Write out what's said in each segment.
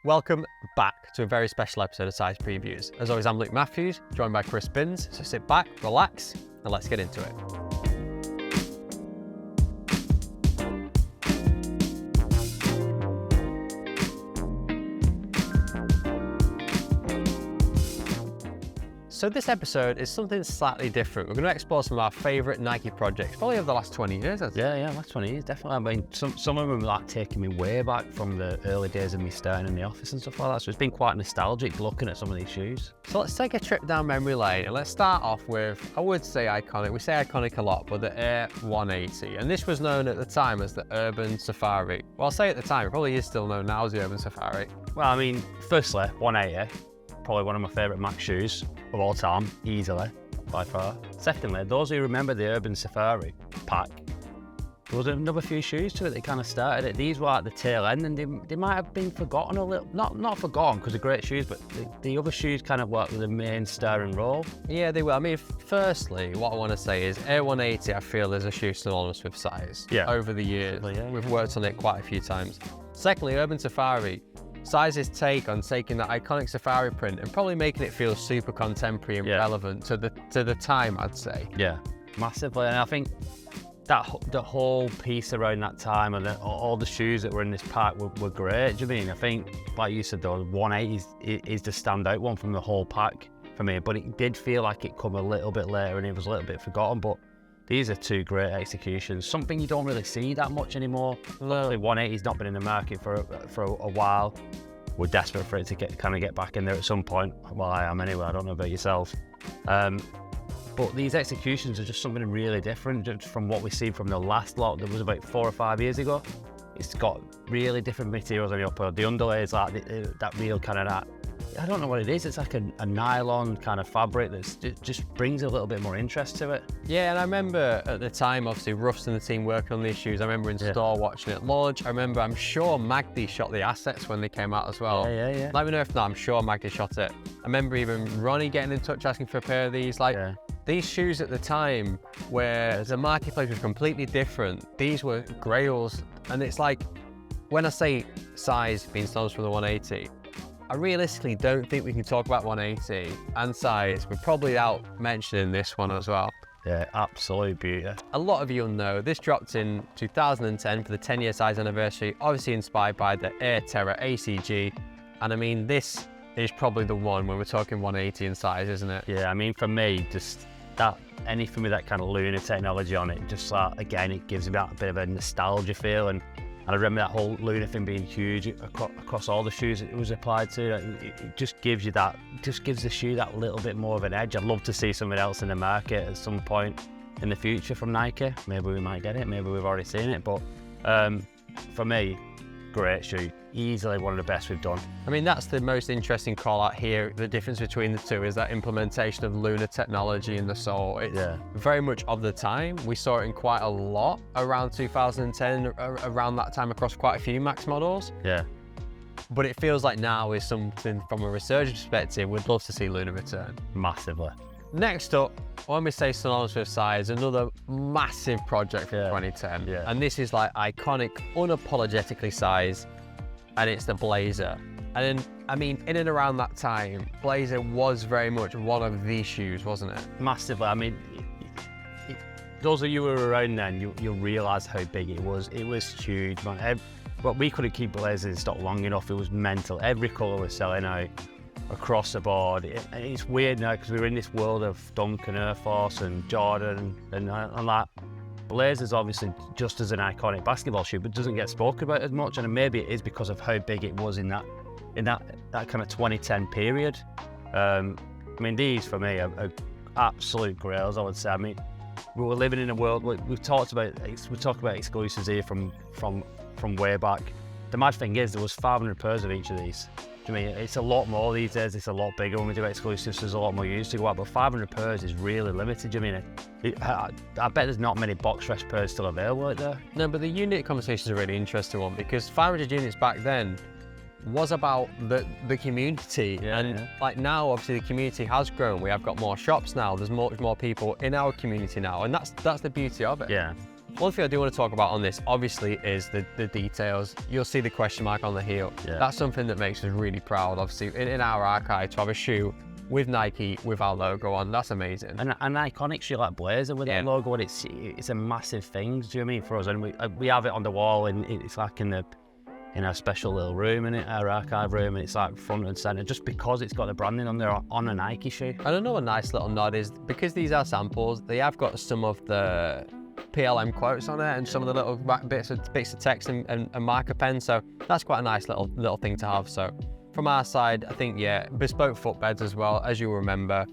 Welcome back to a very special episode of Size Previews. As always, I'm Luke Matthews, joined by Chris Binns. So sit back, relax, and let's get into it. So this episode is something slightly different. We're going to explore some of our favourite Nike projects, probably over the last 20 years. Yeah, last 20 years, definitely. I mean, some of them are like taking me way back from the early days of me starting in the office and stuff like that. So it's been quite nostalgic looking at some of these shoes. So let's take a trip down memory lane and let's start off with, I would say iconic. We say iconic a lot, but the Air 180. And this was known at the time as the Urban Safari. Well, I'll say at the time, it probably is still known now as the Urban Safari. Well, I mean, firstly, 180. Probably one of my favourite Mac shoes of all time, easily, by far. Secondly, those who remember the Urban Safari pack, there was another few shoes to it that kind of started it. These were at the tail end and they might have been forgotten a little, not forgotten because they're great shoes, but the other shoes kind of worked with the main starring role. Yeah, they were. I mean, firstly, what I want to say is Air 180, I feel, is a shoe synonymous with size. Yeah. Over the years. Yeah. We've worked on it quite a few times. Secondly, Urban Safari. Size's take on taking that iconic safari print and probably making it feel super contemporary and relevant to the time, I'd say. Yeah, massively. And I think that the whole piece around that time and all the shoes that were in this pack were great. Do you mean? I think, like you said, though, 180 is the standout one from the whole pack for me. But it did feel like it come a little bit later and it was a little bit forgotten. But these are two great executions. Something you don't really see that much anymore. Literally, 180's not been in the market for a while. We're desperate for it to get back in there at some point. Well, I am anyway. I don't know about yourself. But these executions are just something really different just from what we see from the last lot that was about 4 or 5 years ago. It's got really different materials on the upper. The underlay is like that real kind of that. I don't know what it is. It's like a nylon kind of fabric that just brings a little bit more interest to it. Yeah, and I remember at the time, obviously, Ruffs and the team working on these shoes. I remember in store watching it launch. I'm sure Magdi shot the assets when they came out as well. Yeah. Let me know if not, I'm sure Magdi shot it. I remember even Ronnie getting in touch asking for a pair of these. These shoes at the time where the marketplace was completely different, these were grails. And it's like, when I say size being synonymous from the 180, I realistically don't think we can talk about 180 and size. We're probably out mentioning this one as well. Yeah, absolute beauty. A lot of you'll know this dropped in 2010 for the 10-year size anniversary, obviously inspired by the Air Terra ACG. And I mean, this is probably the one when we're talking 180 in size, isn't it? Yeah, I mean, for me, just that, anything with that kind of lunar technology on it, just like, again, it gives me that bit of a nostalgia feel. And I remember that whole lunar thing being huge across all the shoes it was applied to. It just gives you that, just gives the shoe that little bit more of an edge. I'd love to see something else in the market at some point in the future from Nike. Maybe we might get it, maybe we've already seen it. But for me, great shoe. Easily one of the best we've done. I mean, that's the most interesting call out here. The difference between the two is that implementation of lunar technology in the sole. It's very much of the time. We saw it in quite a lot around 2010, around that time across quite a few Max models. Yeah. But it feels like now is something from a resurgence perspective, we'd love to see lunar return. Massively. Next up, when we say synonymous with size, another massive project from 2010. Yeah. And this is like iconic, unapologetically size. And it's the Blazer. And I mean, in and around that time, Blazer was very much one of these shoes, wasn't it? Massively. I mean, those of you who were around then, you'll realise how big it was. It was huge, man. But we couldn't keep Blazers in stock long enough. It was mental. Every colour was selling out across the board. It's weird now because we're in this world of Dunk and Air Force and Jordan and that. Blazer's obviously just as an iconic basketball shoe, but doesn't get spoken about as much, and maybe it is because of how big it was in that kind of 2010 period. I mean, these for me are absolute grails, I would say. I mean, we were living in a world we talk about exclusives here from way back. The mad thing is there was 500 pairs of each of these. I mean, it's a lot more these days. It's a lot bigger when we do exclusives. There's a lot more used to go out, but 500 pairs is really limited. I mean, I bet there's not many box fresh pairs still available out there. No, but the unit conversation is a really interesting one because 500 units back then was about the community. Like now, obviously, the community has grown. We have got more shops now. There's more people in our community now, and that's the beauty of it. Yeah. One thing I do want to talk about on this, obviously, is the details. You'll see the question mark on the heel. Yeah. That's something that makes us really proud. Obviously, in our archive, to have a shoe with Nike, with our logo on, that's amazing. And an iconic shoe like Blazer with that logo, and it's a massive thing. Do you know what I mean, for us? And we have it on the wall, and it's like in our special little room, in our archive room, and it's like front and center, just because it's got the branding on there on a Nike shoe. And another nice little nod is, because these are samples, they have got some of the PLM quotes on it and some of the little bits of text and marker pen, so that's quite a nice little thing to have. So from our side, I think, yeah, bespoke footbeds as well, as you remember.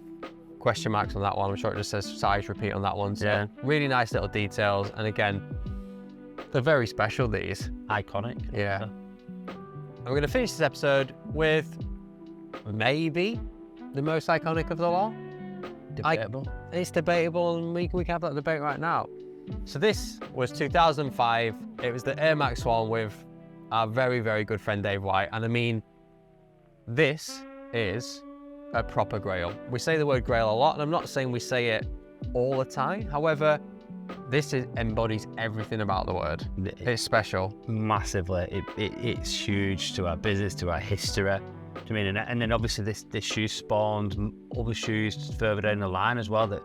Question marks on that one. I'm sure it just says size repeat on that one. So yeah, really nice little details, and again, they're very special, these. Iconic. Yeah. And we're going to finish this episode with maybe the most iconic of the lot. Debatable. It's debatable, and we can have that debate right now. So this was 2005. It was the Air Max 1 with our very, very good friend Dave White. And I mean, this is a proper grail. We say the word grail a lot, and I'm not saying we say it all the time. However, this embodies everything about the word. It's special. Massively. It's huge to our business, to our history. I mean, and then obviously this shoe spawned other shoes further down the line as well that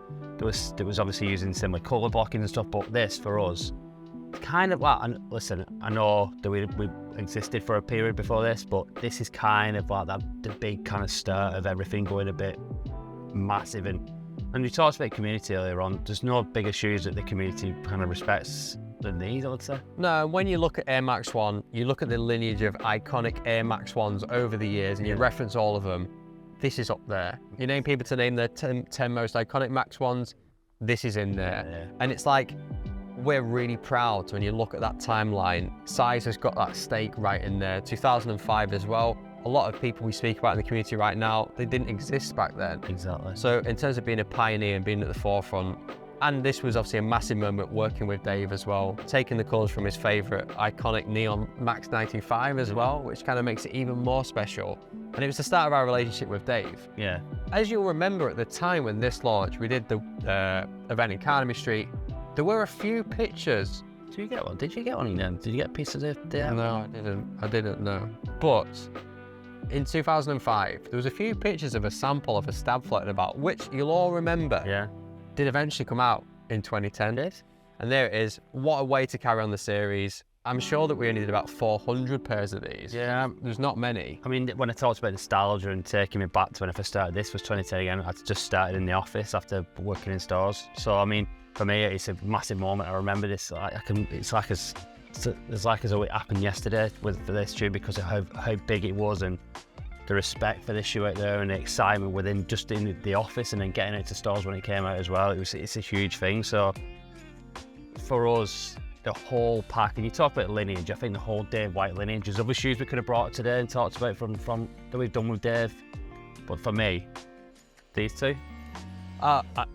was obviously using similar colour blocking and stuff, but this for us, kind of like, and listen, I know that we existed for a period before this, but this is kind of like the big kind of start of everything going a bit massive. And we talked about community earlier on. There's no bigger shoes that the community kind of respects than these, I would say. No, when you look at Air Max 1, you look at the lineage of iconic Air Max 1s over the years, and you reference all of them, this is up there. You name people to name their 10 most iconic Max 1s, this is in there. Yeah. And it's like, we're really proud when you look at that timeline. Size has got that stake right in there. 2005 as well. A lot of people we speak about in the community right now, they didn't exist back then. Exactly. So in terms of being a pioneer and being at the forefront, and this was obviously a massive moment working with Dave as well, taking the colours from his favourite iconic neon Max 95 as well, which kind of makes it even more special. And it was the start of our relationship with Dave. Yeah. As you'll remember, at the time when this launched, we did the event in Carnaby Street. There were a few pictures. Did you get one? Did you get one then? Did you get a piece of the No, I didn't know. But in 2005, there was a few pictures of a sample of a stab floating about, which you'll all remember. Yeah. Did eventually come out in 2010. And there it is. What a way to carry on the series. I'm sure that we only did about 400 pairs of these. Yeah. There's not many. I mean, when I talked about nostalgia and taking me back to when I first started, this was 2010 again. I just started in the office after working in stores. So, I mean, for me, it's a massive moment. I remember this. It's like as though it happened yesterday for this shoe, because of how big it was, and the respect for this shoe out there, and the excitement within just in the office, and then getting it to stores when it came out as well. It's a huge thing. So for us, the whole pack, and you talk about lineage, I think the whole Dave White lineage, there's other shoes we could have brought today and talked about from that we've done with Dave, but for me, these two.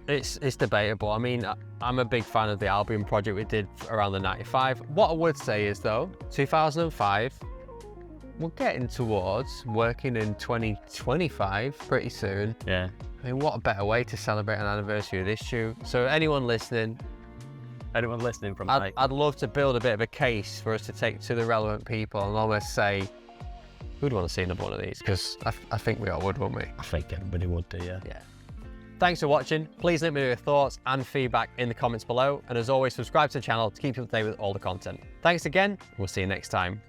It's debatable. I mean, I'm a big fan of the Albion project we did around the 95. What I would say is, though, 2005, we're getting towards working in 2025 pretty soon. Yeah. I mean, what a better way to celebrate an anniversary of this shoe. So anyone listening from I'd love to build a bit of a case for us to take to the relevant people and almost say, who'd want to see another one of these? Because I think we all would, wouldn't we? I think everybody would do, yeah. Yeah. Thanks for watching. Please let me know your thoughts and feedback in the comments below. And as always, subscribe to the channel to keep you up to date with all the content. Thanks again. We'll see you next time.